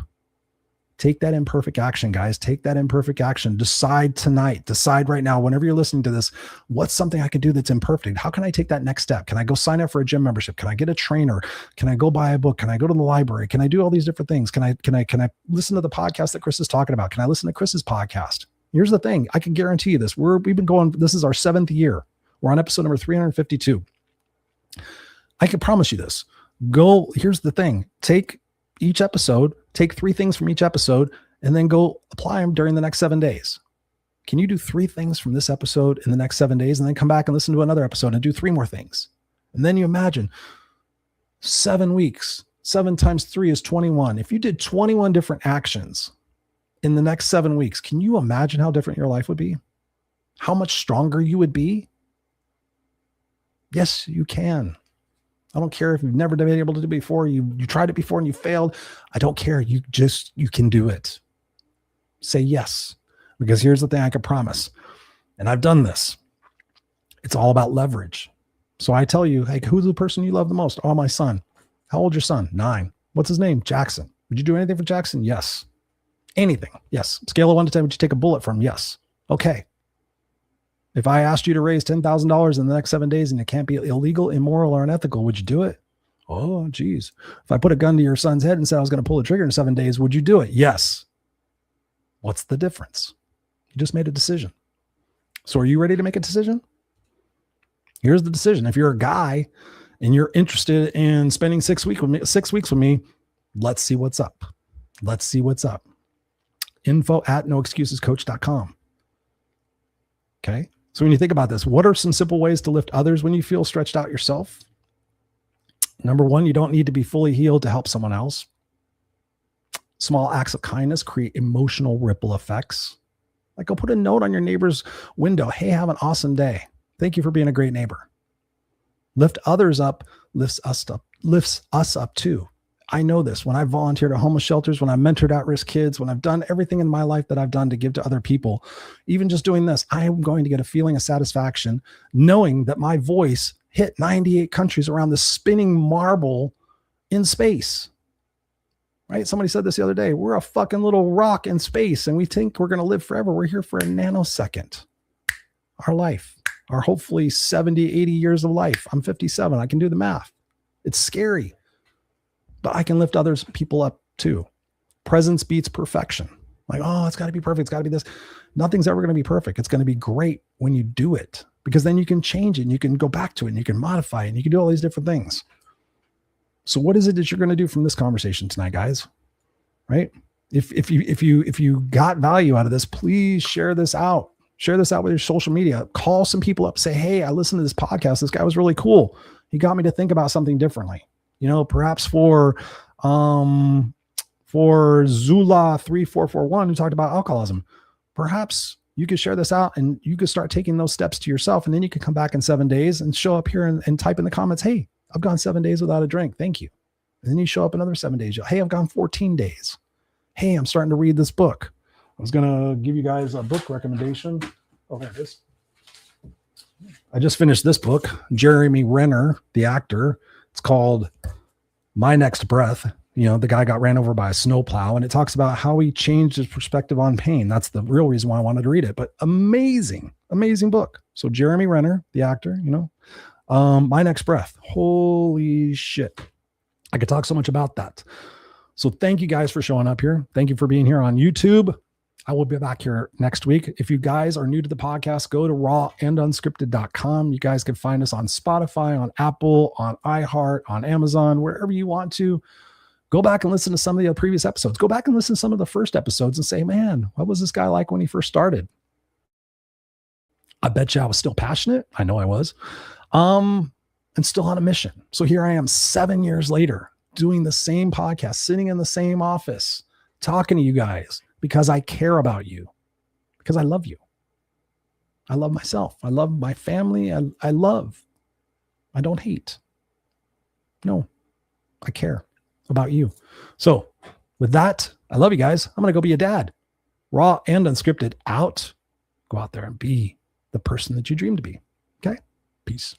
Take that imperfect action, guys. Take that imperfect action. Decide tonight. Decide right now, whenever you're listening to this, what's something I can do that's imperfect? How can I take that next step? Can I go sign up for a gym membership? Can I get a trainer? Can I go buy a book? Can I go to the library? Can I do all these different things? Can I listen to the podcast that Chris is talking about? Can I listen to Chris's podcast? Here's the thing. I can guarantee you this. We've been going, this is our 7th year. We're on episode number 352. I can promise you this. Here's the thing. Take each episode, take 3 things from each episode, and then go apply them during the next 7 days. Can you do 3 things from this episode in the next 7 days and then come back and listen to another episode and do 3 more things? And then you imagine 7 weeks, 7 times 3 is 21. If you did 21 different actions in the next 7 weeks, can you imagine how different your life would be? How much stronger you would be? Yes, you can. I don't care if you've never been able to do it before. You tried it before and you failed. I don't care. You can do it. Say yes. Because here's the thing I can promise. And I've done this. It's all about leverage. So I tell you, hey, who's the person you love the most? Oh, my son. How old's your son? 9. What's his name? Jackson. Would you do anything for Jackson? Yes. Anything? Yes. Scale of 1 to 10, would you take a bullet for him? Yes. Okay. If I asked you to raise $10,000 in the next 7 days and it can't be illegal, immoral, or unethical, would you do it? Oh, geez. If I put a gun to your son's head and said I was going to pull the trigger in 7 days, would you do it? Yes. What's the difference? You just made a decision. So are you ready to make a decision? Here's the decision. If you're a guy and you're interested in spending 6 weeks with me, let's see what's up. Let's see what's up. info@noexcusescoach.com. Okay. So when you think about this, what are some simple ways to lift others when you feel stretched out yourself? Number 1, you don't need to be fully healed to help someone else. Small acts of kindness create emotional ripple effects. Like, go put a note on your neighbor's window. Hey, have an awesome day. Thank you for being a great neighbor. Lift others up, lifts us up too. I know this. When I volunteered at homeless shelters, when I mentored at-risk kids, when I've done everything in my life that I've done to give to other people, even just doing this, I am going to get a feeling of satisfaction knowing that my voice hit 98 countries around the spinning marble in space. Right? Somebody said this the other day. We're a fucking little rock in space and we think we're going to live forever. We're here for a nanosecond. Our life, our hopefully 70, 80 years of life. I'm 57. I can do the math. It's scary. But I can lift others, people up too. Presence beats perfection. Like, oh, it's got to be perfect. It's got to be this. Nothing's ever going to be perfect. It's going to be great when you do it, because then you can change it and you can go back to it and you can modify it and you can do all these different things. So what is it that you're going to do from this conversation tonight, guys? Right? If you got value out of this, please share this out. Share this out with your social media. Call some people up. Say, hey, I listened to this podcast. This guy was really cool. He got me to think about something differently. Perhaps for Zula 3441, who talked about alcoholism, perhaps you could share this out and you could start taking those steps to yourself. And then you could come back in 7 days and show up here and type in the comments, hey, I've gone 7 days without a drink. Thank you. And then you show up another 7 days. Hey, I've gone 14 days. Hey, I'm starting to read this book. I was going to give you guys a book recommendation. Oh, there it is. I just finished this book, Jeremy Renner, the actor. It's called My Next Breath. The guy got ran over by a snowplow, and it talks about how he changed his perspective on pain. That's the real reason why I wanted to read it, but amazing, amazing book. So Jeremy Renner, the actor, My Next Breath. Holy shit. I could talk so much about that. So thank you guys for showing up here. Thank you for being here on YouTube. I will be back here next week. If you guys are new to the podcast, go to rawandunscripted.com. You guys can find us on Spotify, on Apple, on iHeart, on Amazon, wherever you want to. Go back and listen to some of the previous episodes. Go back and listen to some of the first episodes and say, man, what was this guy like when he first started? I bet you I was still passionate. I know I was. And still on a mission. So here I am 7 years later, doing the same podcast, sitting in the same office, talking to you guys, because I care about you, because I love you. I love myself. I love my family. I don't hate. No, I care about you. So with that, I love you guys. I'm going to go be a dad. Raw and unscripted out. Go out there and be the person that you dream to be. Okay? Peace.